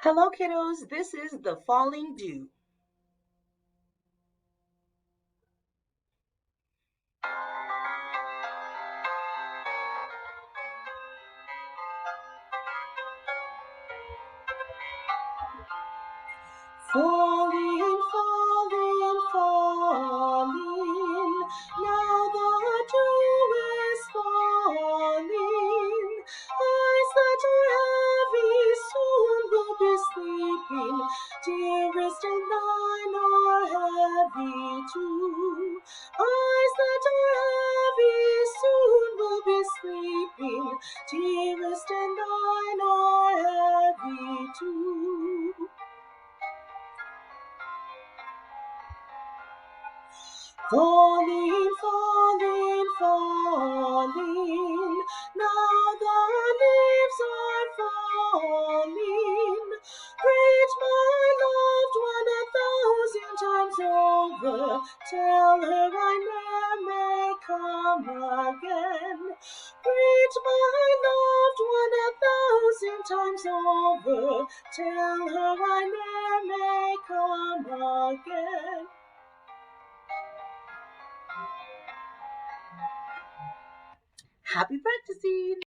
Hello, kiddos. This is the Falling Dew. Falling, falling, falling. Now the dew is falling. Eyes that are heavy soon will be sleeping. Dearest, and thine are heavy too. Eyes that are heavy soon will be sleeping. Dearest, and thine are heavy too. Falling, falling, falling. Now the leaves are falling. Greet my loved one 1,000 times over. Tell her I ne'er may come again. Greet my loved one 1,000 times over. Tell her I ne'er may come again. Happy practicing!